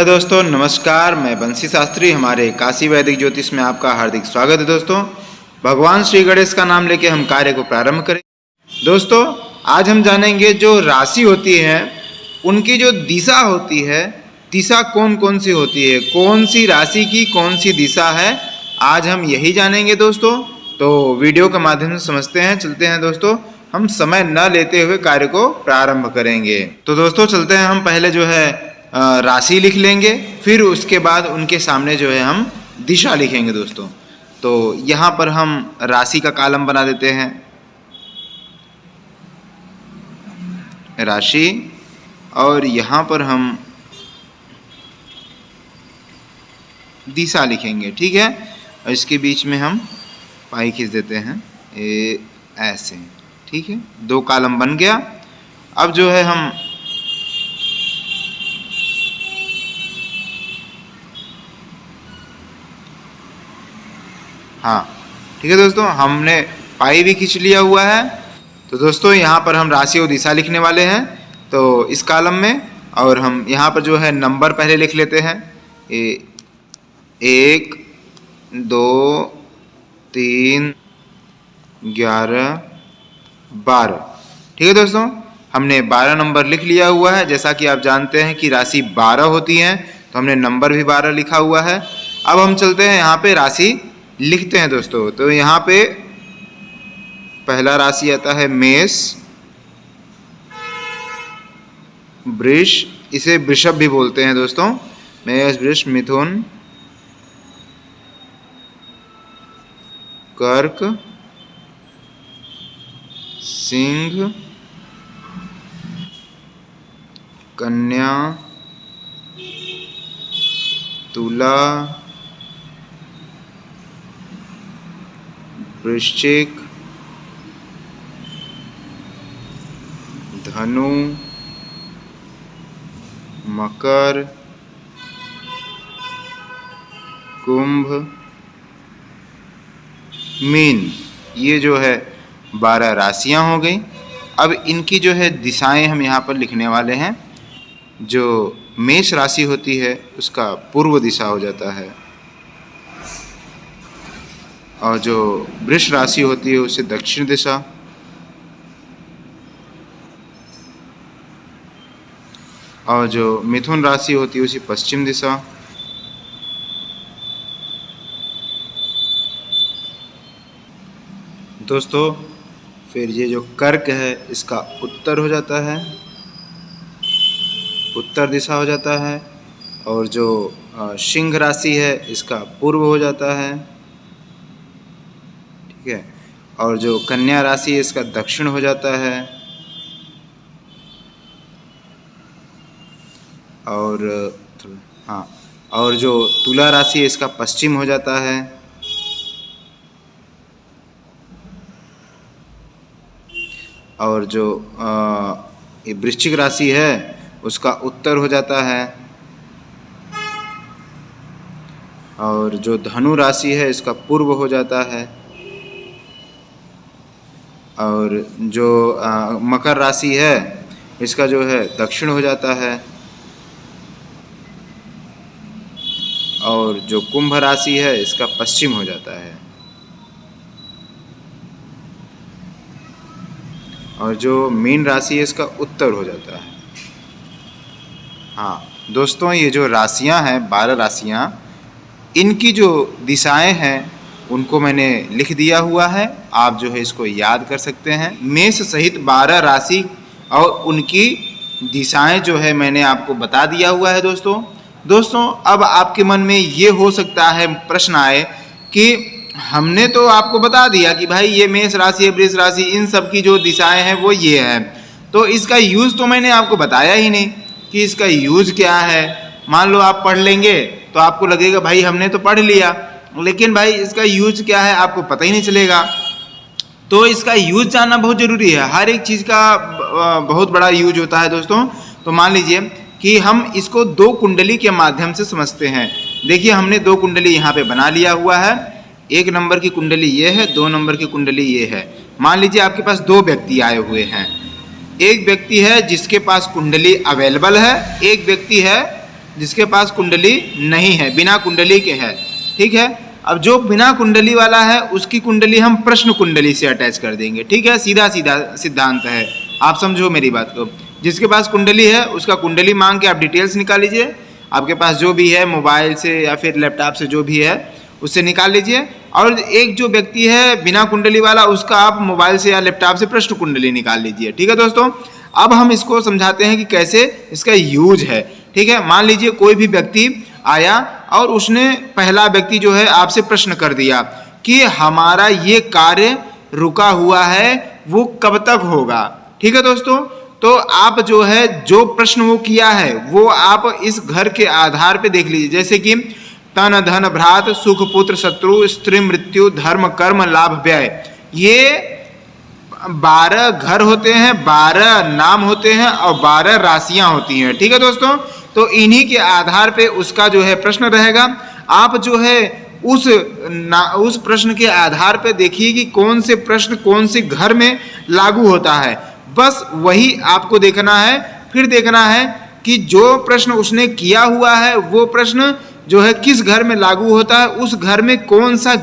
दोस्तों नमस्कार, मैं बंसी शास्त्री। हमारे काशी वैदिक ज्योतिष में आपका हार्दिक स्वागत है। दोस्तों, भगवान श्री गणेश का नाम लेके हम कार्य को प्रारंभ करें। दोस्तों, आज हम जानेंगे जो राशि होती है उनकी जो दिशा होती है, दिशा कौन कौन सी होती है, कौन सी राशि की कौन सी दिशा है, आज हम यही जानेंगे। दोस्तों, तो वीडियो के माध्यम से समझते हैं, चलते हैं। दोस्तों, हम समय न लेते हुए कार्य को प्रारंभ करेंगे। तो दोस्तों चलते हैं, हम पहले जो है राशि लिख लेंगे, फिर उसके बाद उनके सामने जो है हम दिशा लिखेंगे। दोस्तों, तो यहाँ पर हम राशि का कॉलम बना देते हैं, राशि, और यहाँ पर हम दिशा लिखेंगे। ठीक है, और इसके बीच में हम पाई खींच देते हैं ऐसे। ठीक है, दो कॉलम बन गया। अब जो है हम ठीक है दोस्तों, हमने पाई भी खींच लिया हुआ है। तो दोस्तों यहाँ पर हम राशि और दिशा लिखने वाले हैं, तो इस कॉलम में, और हम यहाँ पर जो है नंबर पहले लिख लेते हैं, 1 2 3 11 12। ठीक है दोस्तों, हमने 12 नंबर लिख लिया हुआ है। जैसा कि आप जानते हैं कि राशि 12 होती है, तो हमने नंबर भी 12 लिखा हुआ है। अब हम चलते हैं यहाँ पे राशि लिखते हैं। दोस्तों, तो यहाँ पे पहला राशि आता है मेष, वृष, इसे वृषभ भी बोलते हैं। दोस्तों, मेष, वृष, मिथुन, कर्क, सिंह, कन्या, तुला, वृश्चिक, धनु, मकर, कुंभ, मीन। ये जो है 12 राशियां हो गई। अब इनकी जो है दिशाएं हम यहाँ पर लिखने वाले हैं। जो मेष राशि होती है उसका पूर्व दिशा हो जाता है, और जो वृष राशि होती है उससे दक्षिण दिशा, और जो मिथुन राशि होती है उसी पश्चिम दिशा, दोस्तों फिर ये जो कर्क है इसका उत्तर हो जाता है, उत्तर दिशा हो जाता है, और जो सिंह राशि है इसका पूर्व हो जाता है। ठीक है, और जो कन्या राशि है इसका दक्षिण हो जाता है, और जो तुला राशि है इसका पश्चिम हो जाता है, और जो ये वृश्चिक राशि है उसका उत्तर हो जाता है, और जो धनु राशि है इसका पूर्व हो जाता है, और जो मकर राशि है इसका जो है दक्षिण हो जाता है, और जो कुंभ राशि है इसका पश्चिम हो जाता है, और जो मीन राशि है इसका उत्तर हो जाता है। दोस्तों, ये जो राशियां हैं 12 राशियां, इनकी जो दिशाएं हैं उनको मैंने लिख दिया हुआ है। आप जो है इसको याद कर सकते हैं। मेष सहित 12 राशि और उनकी दिशाएं जो है मैंने आपको बता दिया हुआ है। दोस्तों अब आपके मन में ये हो सकता है प्रश्न आए कि हमने तो आपको बता दिया कि भाई ये मेष राशि, वृष राशि, इन सब की जो दिशाएं हैं वो ये है, तो इसका यूज तो मैंने आपको बताया ही नहीं कि इसका यूज क्या है। मान लो आप पढ़ लेंगे तो आपको लगेगा भाई हमने तो पढ़ लिया, लेकिन भाई इसका यूज क्या है आपको पता ही नहीं चलेगा। तो इसका यूज जानना बहुत जरूरी है। हर एक चीज़ का बहुत बड़ा यूज होता है। दोस्तों, तो मान लीजिए कि हम इसको 2 कुंडली के माध्यम से समझते हैं। देखिए, हमने 2 कुंडली यहाँ पे बना लिया हुआ है। 1 नंबर की कुंडली ये है, 2 नंबर की कुंडली ये है। मान लीजिए आपके पास 2 व्यक्ति आए हुए हैं। एक व्यक्ति है जिसके पास कुंडली अवेलेबल है, एक व्यक्ति है जिसके पास कुंडली नहीं है, बिना कुंडली के है। ठीक है, अब जो बिना कुंडली वाला है उसकी कुंडली हम प्रश्न कुंडली से अटैच कर देंगे। ठीक है, सीधा सीधा सिद्धांत है, आप समझो मेरी बात को। जिसके पास कुंडली है उसका कुंडली मांग के आप डिटेल्स निकाल लीजिए, आपके पास जो भी है मोबाइल से या फिर लैपटॉप से जो भी है उससे निकाल लीजिए। और एक जो व्यक्ति है बिना कुंडली वाला, उसका आप मोबाइल से या लैपटॉप से प्रश्न कुंडली निकाल लीजिए। ठीक है दोस्तों, अब हम इसको समझाते हैं कि कैसे इसका यूज है। ठीक है, मान लीजिए कोई भी व्यक्ति आया और उसने, पहला व्यक्ति जो है आपसे प्रश्न कर दिया कि हमारा ये कार्य रुका हुआ है वो कब तक होगा। ठीक है दोस्तों, तो आप जो है जो प्रश्न वो किया है वो आप इस घर के आधार पे देख लीजिए, जैसे कि तन धन भ्रात सुख पुत्र शत्रु स्त्री मृत्यु धर्म कर्म लाभ व्यय, ये 12 घर होते हैं, 12 नाम होते हैं और 12 राशियां होती हैं। ठीक है दोस्तों, तो इन्हीं के आधार पे उसका जो है प्रश्न रहेगा। आप जो है उस प्रश्न के आधार पे देखिए कि कौन से प्रश्न कौन से घर में लागू होता है, बस वही आपको देखना है। फिर देखना है कि जो प्रश्न उसने किया हुआ है वो प्रश्न जो है किस घर में लागू होता है, उस घर में कौन सा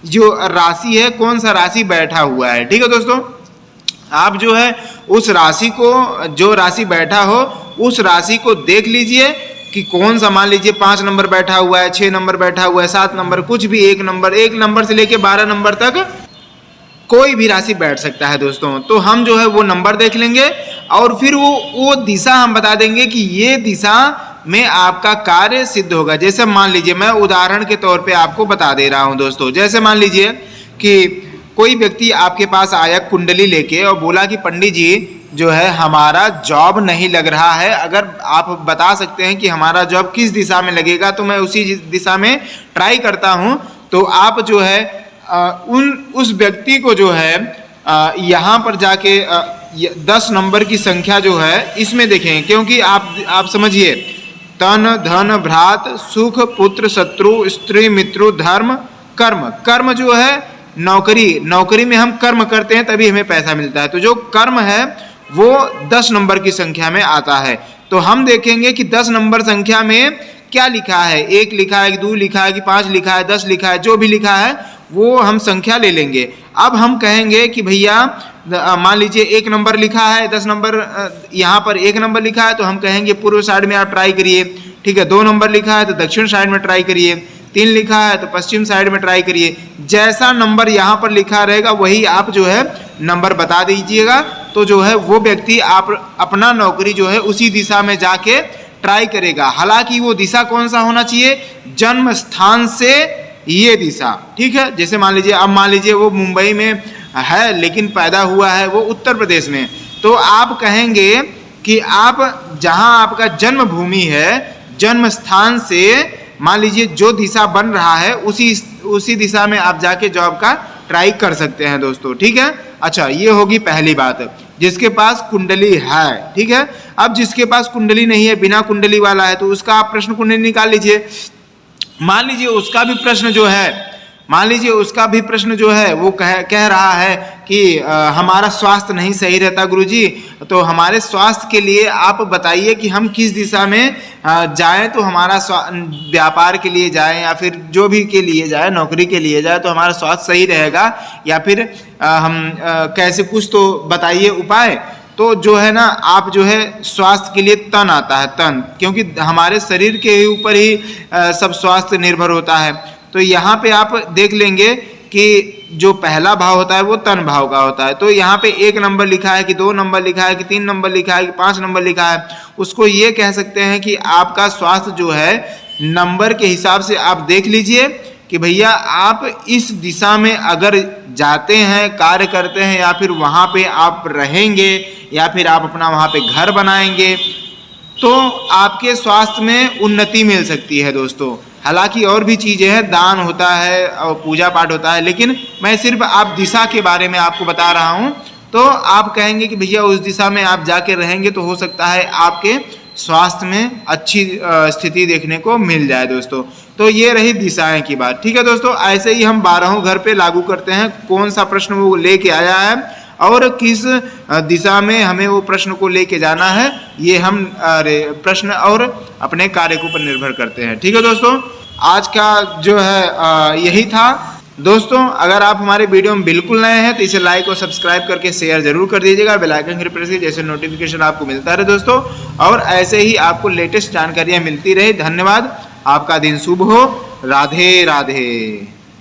जो राशि है, कौन सा राशि बैठा हुआ है। ठीक है दोस्तों, आप जो है उस राशि को, जो राशि बैठा हो उस राशि को देख लीजिए कि कौन सा, मान लीजिए 5 नंबर बैठा हुआ है, 6 नंबर बैठा हुआ है, 7 नंबर, कुछ भी, 1 नंबर से लेके 12 नंबर तक कोई भी राशि बैठ सकता है दोस्तों। तो हम जो है वो नंबर देख लेंगे और फिर वो दिशा हम बता देंगे कि ये दिशा में आपका कार्य सिद्ध होगा। जैसे मान लीजिए, मैं उदाहरण के तौर पे आपको बता दे रहा हूं दोस्तों, जैसे मान लीजिए कि कोई व्यक्ति आपके पास आया कुंडली लेके और बोला कि पंडित जी जो है हमारा जॉब नहीं लग रहा है, अगर आप बता सकते हैं कि हमारा जॉब किस दिशा में लगेगा तो मैं उसी दिशा में ट्राई करता हूं। तो आप जो है उस व्यक्ति को जो है यहाँ पर जाके 10 नंबर की संख्या जो है इसमें देखें, क्योंकि आप समझिए, तन धन भ्रात सुख पुत्र शत्रु स्त्री मित्रु धर्म कर्म, कर्म जो है नौकरी में हम कर्म करते हैं तभी हमें पैसा मिलता है, तो जो कर्म है वो 10 नंबर की संख्या में आता है। तो हम देखेंगे कि 10 नंबर संख्या में क्या लिखा है, 1 लिखा है कि 2 लिखा है कि 5 लिखा है 10 लिखा है, जो भी लिखा है वो हम संख्या ले लेंगे। अब हम कहेंगे कि भैया मान लीजिए 1 नंबर लिखा है, 10 नंबर यहाँ पर 1 नंबर लिखा है तो हम कहेंगे पूर्व साइड में आप ट्राई करिए। ठीक है, 2 नंबर लिखा है तो दक्षिण साइड में ट्राई करिए, 3 लिखा है तो पश्चिम साइड में ट्राई करिए। जैसा नंबर यहाँ पर लिखा रहेगा वही आप जो है नंबर बता दीजिएगा, तो जो है वो व्यक्ति आप अपना नौकरी जो है उसी दिशा में जाके ट्राई करेगा। हालांकि वो दिशा कौन सा होना चाहिए, जन्म स्थान से ये दिशा। ठीक है, जैसे मान लीजिए, अब मान लीजिए वो मुंबई में है लेकिन पैदा हुआ है वो उत्तर प्रदेश में, तो आप कहेंगे कि आप जहां आपका जन्म भूमि है, जन्म स्थान से मान लीजिए जो दिशा बन रहा है उसी दिशा में आप जाके जॉब का ट्राई कर सकते हैं दोस्तों। ठीक है, अच्छा, ये होगी पहली बात, जिसके पास कुंडली है। ठीक है, अब जिसके पास कुंडली नहीं है, बिना कुंडली वाला है, तो उसका आप प्रश्न कुंडली निकाल लीजिए। मान लीजिए उसका भी प्रश्न जो है वो कह रहा है कि हमारा स्वास्थ्य नहीं सही रहता गुरुजी, तो हमारे स्वास्थ्य के लिए आप बताइए कि हम किस दिशा में जाएं तो हमारा व्यापार के लिए जाएं या फिर जो भी के लिए जाए, नौकरी के लिए जाए तो हमारा स्वास्थ्य सही रहेगा, या फिर हम कैसे, कुछ तो बताइए उपाय। तो जो है ना, आप जो है स्वास्थ्य के लिए तन आता है, तन, क्योंकि हमारे शरीर के ऊपर ही सब स्वास्थ्य निर्भर होता है। तो यहाँ पे आप देख लेंगे कि जो पहला भाव होता है वो तन भाव का होता है। तो यहाँ पे 1 नंबर लिखा है कि 2 नंबर लिखा है कि 3 नंबर लिखा है कि 5 नंबर लिखा है, उसको ये कह सकते हैं कि आपका स्वास्थ्य जो है नंबर के हिसाब से आप देख लीजिए कि भैया आप इस दिशा में अगर जाते हैं, कार्य करते हैं, या फिर वहाँ पे आप रहेंगे, या फिर आप अपना वहाँ पे घर बनाएंगे, तो आपके स्वास्थ्य में उन्नति मिल सकती है दोस्तों। हालांकि और भी चीज़ें हैं, दान होता है और पूजा पाठ होता है, लेकिन मैं सिर्फ आप दिशा के बारे में आपको बता रहा हूँ। तो आप कहेंगे कि भैया उस दिशा में आप जाके रहेंगे तो हो सकता है आपके स्वास्थ्य में अच्छी स्थिति देखने को मिल जाए दोस्तों। तो ये रही दिशाएं की बात। ठीक है दोस्तों, ऐसे ही हम 12 घर पे लागू करते हैं, कौन सा प्रश्न वो लेके आया है और किस दिशा में हमें वो प्रश्न को लेके जाना है, ये हम प्रश्न और अपने कार्य के ऊपर निर्भर करते हैं। ठीक है दोस्तों, आज का जो है यही था। दोस्तों अगर आप हमारे वीडियो में बिल्कुल नए हैं तो इसे लाइक और सब्सक्राइब करके शेयर जरूर कर दीजिएगा, बेल आइकन की प्रेस कीजिए जैसे नोटिफिकेशन आपको मिलता रहे दोस्तों, और ऐसे ही आपको लेटेस्ट जानकारियां मिलती रहे। धन्यवाद, आपका दिन शुभ हो। राधे राधे।